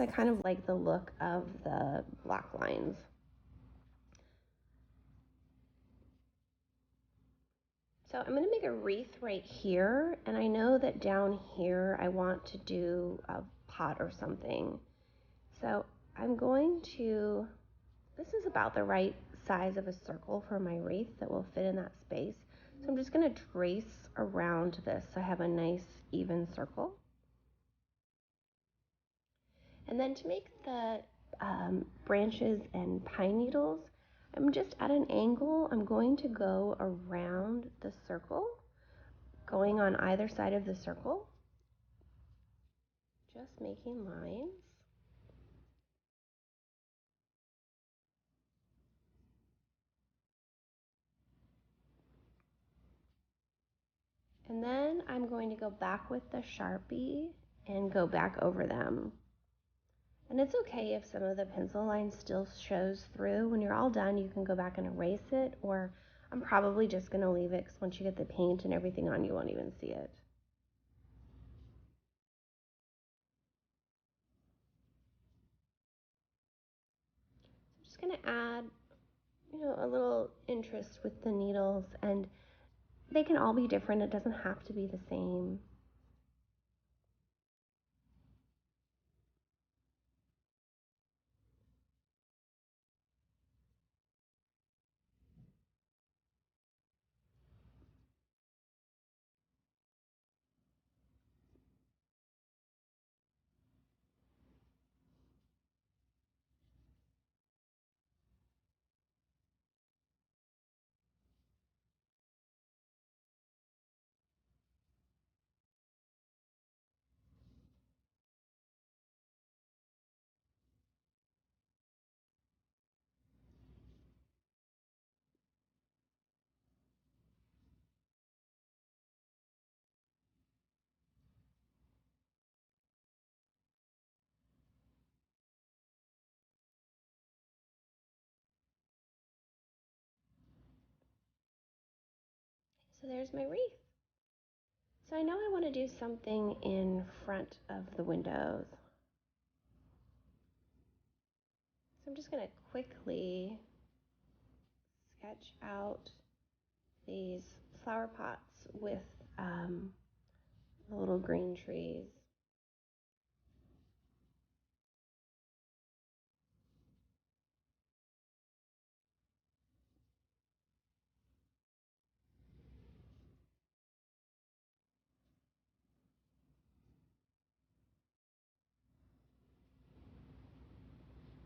I kind of like the look of the black lines. So I'm going to make a wreath right here, and I know that down here I want to do a pot or something. So I'm going to, this is about the right size of a circle for my wreath that will fit in that space. So I'm just going to trace around this so I have a nice even circle. And then to make the branches and pine needles, I'm just at an angle. I'm going to go around the circle, going on either side of the circle, just making lines. And then I'm going to go back with the Sharpie and go back over them. And it's okay if some of the pencil line still shows through. When you're all done, you can go back and erase it, or I'm probably just going to leave it because once you get the paint and everything on, you won't even see it. I'm just going to add, a little interest with the needles, and they can all be different. It doesn't have to be the same. So there's my wreath. So I know I want to do something in front of the windows. So I'm just going to quickly sketch out these flower pots with the little green trees.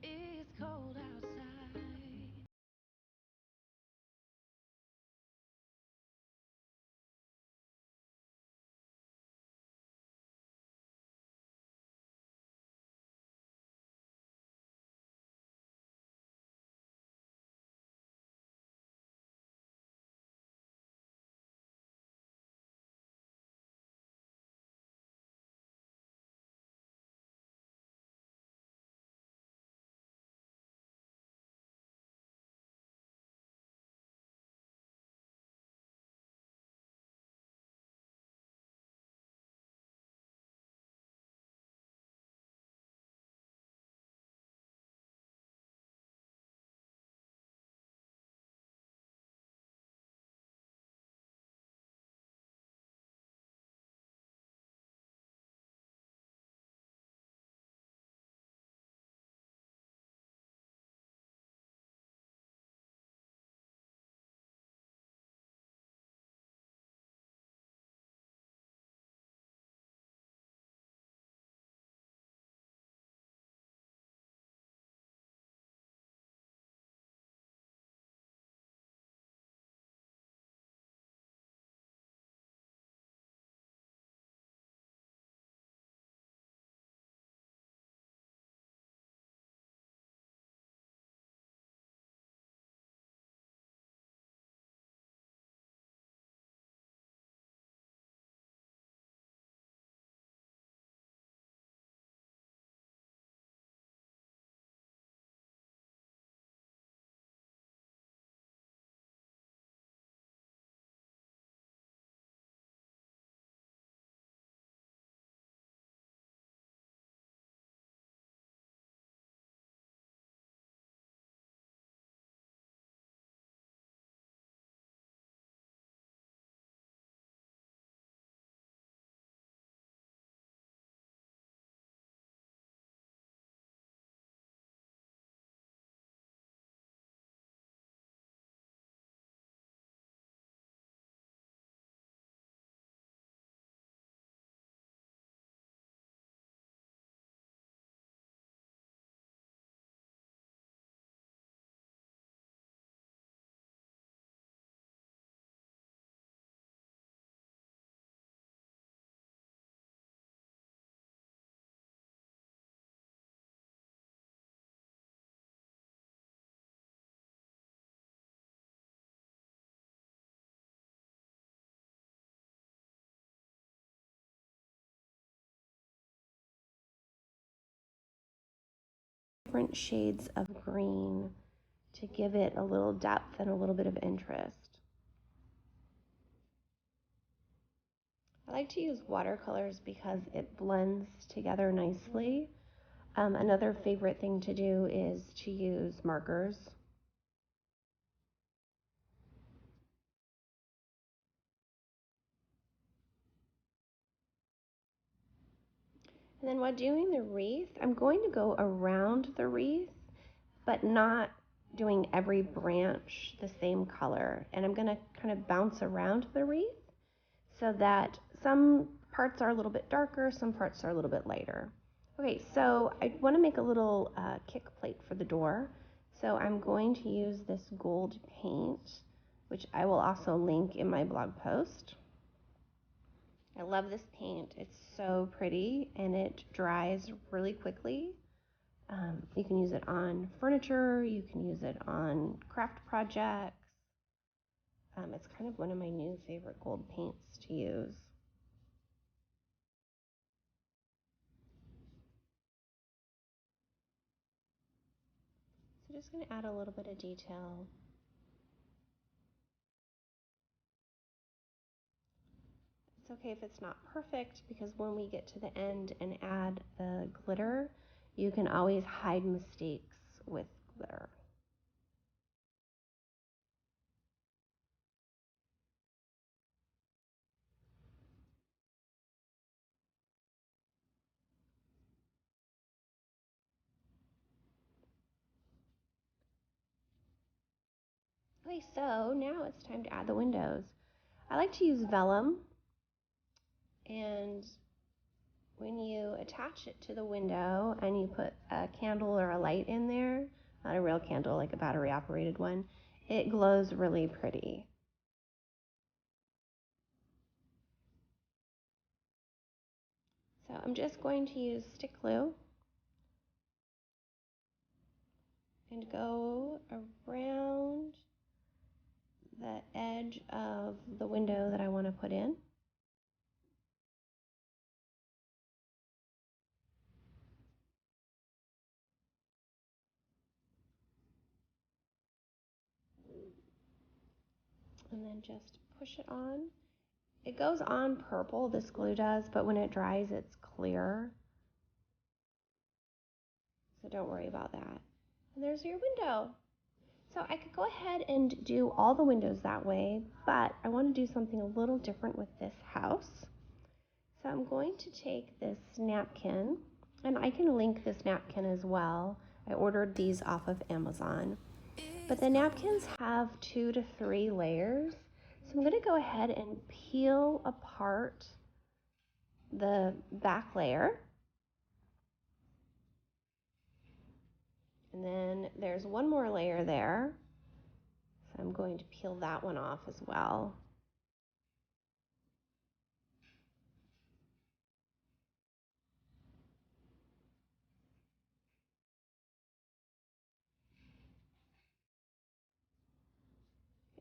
It's cold outside. different shades of green to give it a little depth and a little bit of interest. I like to use watercolors because it blends together nicely. Another favorite thing to do is to use markers. And then while doing the wreath, I'm going to go around the wreath, but not doing every branch the same color. And I'm going to kind of bounce around the wreath so that some parts are a little bit darker, some parts are a little bit lighter. Okay, so I want to make a little kick plate for the door. So I'm going to use this gold paint, which I will also link in my blog post. I love this paint. It's so pretty and it dries really quickly. You can use it on furniture, you can use it on craft projects. It's kind of one of my new favorite gold paints to use. So just going to add a little bit of detail. It's okay if it's not perfect because when we get to the end and add the glitter, you can always hide mistakes with glitter. Okay, so now it's time to add the windows. I like to use vellum, and when you attach it to the window and you put a candle or a light in there, not a real candle, like a battery operated one, it glows really pretty. So I'm just going to use stick glue and go around the edge of the window that I want to put in. And then just push it on. It goes on purple, this glue does, but when it dries, it's clear. So don't worry about that. And there's your window. So I could go ahead and do all the windows that way, but I want to do something a little different with this house. So I'm going to take this napkin, and I can link this napkin as well. I ordered these off of Amazon. But the napkins have 2 to 3 layers. So I'm going to go ahead and peel apart the back layer. And then there's one more layer there. So I'm going to peel that one off as well.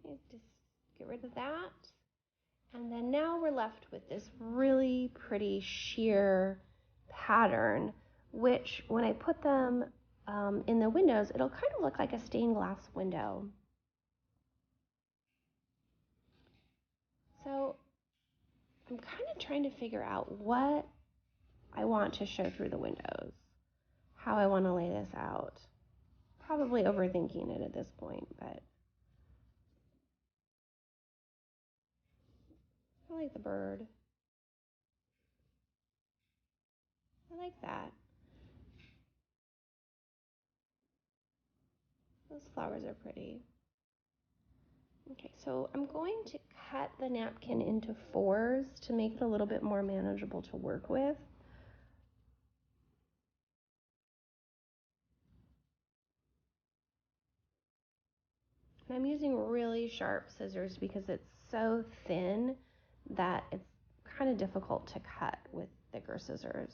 Okay, just get rid of that. And then now we're left with this really pretty sheer pattern, which when I put them in the windows, it'll kind of look like a stained glass window. So I'm kind of trying to figure out what I want to show through the windows, how I want to lay this out. Probably overthinking it at this point, but I like the bird. I like that. Those flowers are pretty. Okay, so I'm going to cut the napkin into 4s to make it a little bit more manageable to work with. And I'm using really sharp scissors because it's so thin that it's kind of difficult to cut with thicker scissors.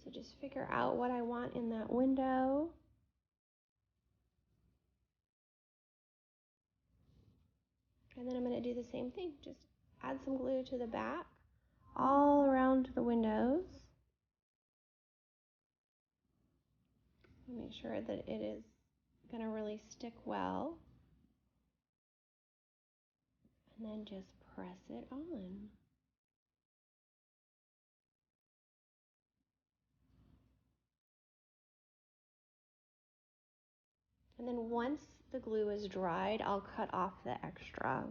So just figure out what I want in that window. And then I'm going to do the same thing. Just add some glue to the back, all around the windows. Make sure that it is going to really stick well. And then just press it on. And then once the glue is dried, I'll cut off the extra.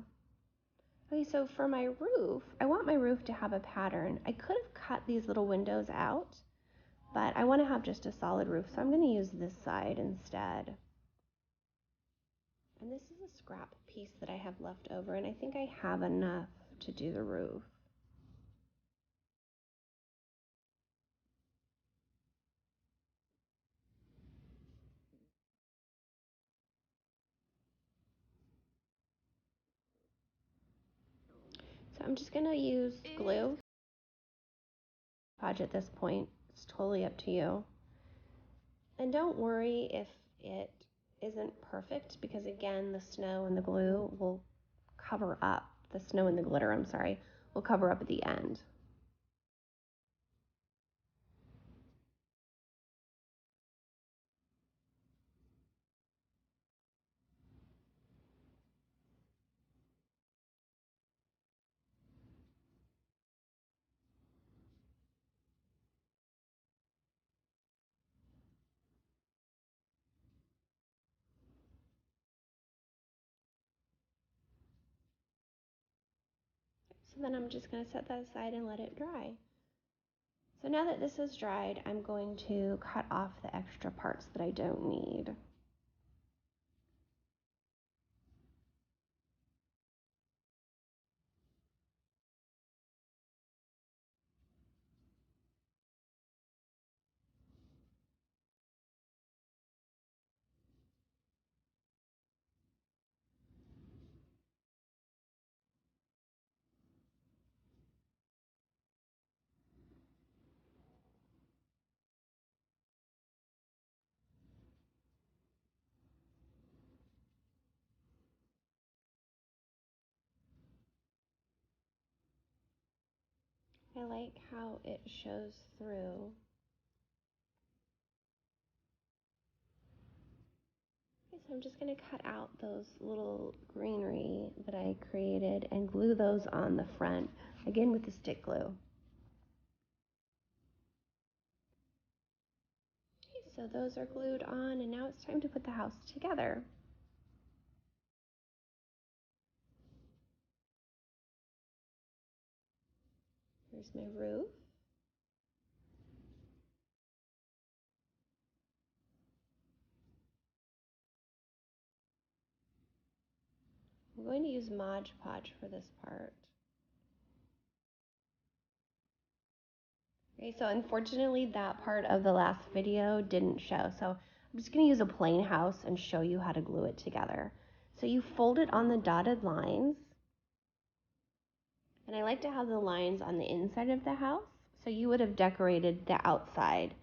Okay, so for my roof, I want my roof to have a pattern. I could have cut these little windows out, but I want to have just a solid roof, so I'm going to use this side instead. And this is a scrap piece that I have left over, and I think I have enough to do the roof. So I'm just going to use glue. At this point, it's totally up to you. And don't worry if it isn't perfect, because again, the snow and the glue will cover up, the snow and the glitter, I'm sorry, will cover up at the end. So then I'm just going to set that aside and let it dry. So now that this is dried, I'm going to cut off the extra parts that I don't need. I like how it shows through. Okay, so I'm just going to cut out those little greenery that I created and glue those on the front, again with the stick glue. Okay, so those are glued on, and now it's time to put the house together. Here's my roof. I'm going to use Mod Podge for this part. Okay, so unfortunately that part of the last video didn't show, so I'm just going to use a plain house and show you how to glue it together. So you fold it on the dotted lines, and I like to have the lines on the inside of the house, so you would have decorated the outside.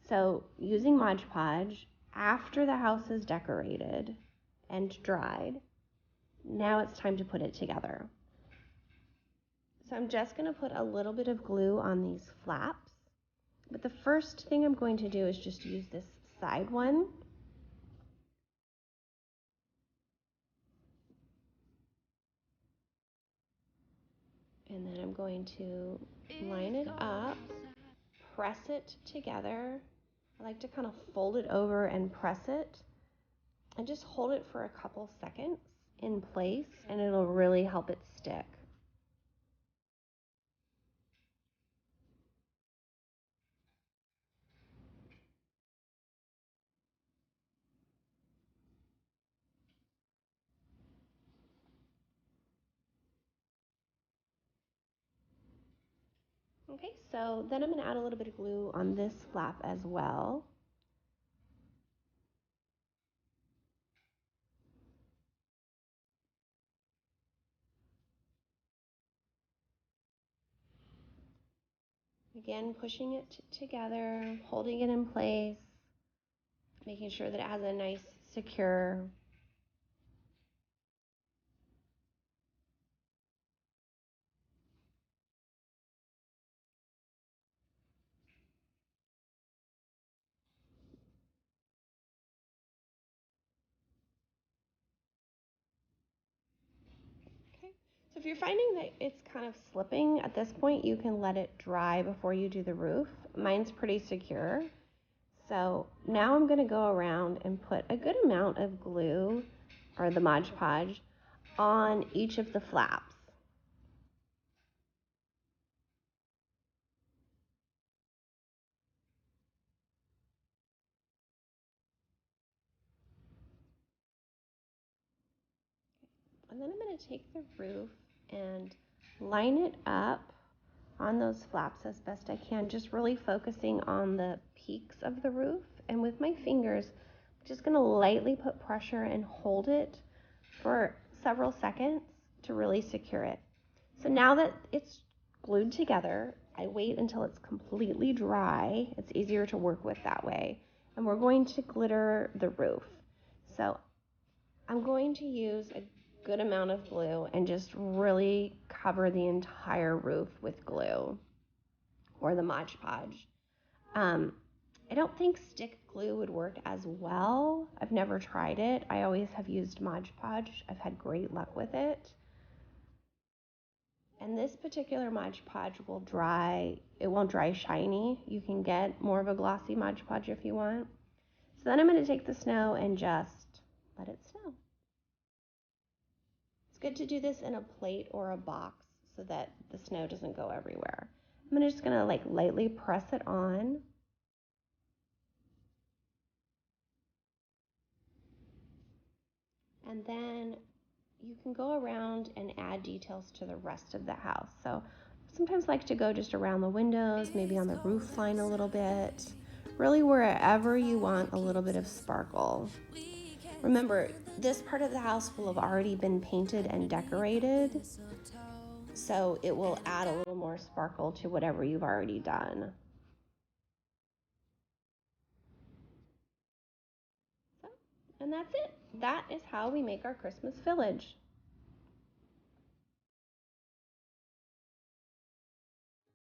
So using Mod Podge, after the house is decorated and dried, now it's time to put it together. So I'm just going to put a little bit of glue on these flaps. But the first thing I'm going to do is just use this side one. And then I'm going to line it up, press it together. I like to kind of fold it over and press it, and just hold it for a couple seconds in place, and it'll really help it stick. Okay, so then I'm going to add a little bit of glue on this flap as well. Again, pushing it together, holding it in place, making sure that it has a nice, secure if you're finding that it's kind of slipping at this point, you can let it dry before you do the roof. Mine's pretty secure. So now I'm going to go around and put a good amount of glue or the Mod Podge on each of the flaps. And then I'm going to take the roof and line it up on those flaps as best I can, just really focusing on the peaks of the roof. And with my fingers, I'm just going to lightly put pressure and hold it for several seconds to really secure it. So now that it's glued together, I wait until it's completely dry. It's easier to work with that way. And we're going to glitter the roof. So I'm going to use a good amount of glue and just really cover the entire roof with glue or the Mod Podge. I don't think stick glue would work as well. I've never tried it. I always have used Mod Podge. I've had great luck with it. And this particular Mod Podge will dry, it won't dry shiny. You can get more of a glossy Mod Podge if you want. So then I'm going to take the snow and just let it snow. It's good to do this in a plate or a box so that the snow doesn't go everywhere. I'm just going to like lightly press it on. And then you can go around and add details to the rest of the house. So I sometimes like to go just around the windows, maybe on the roof line a little bit, really wherever you want a little bit of sparkle. Remember, this part of the house will have already been painted and decorated, so it will add a little more sparkle to whatever you've already done. So, and that's it. That is how we make our Christmas village.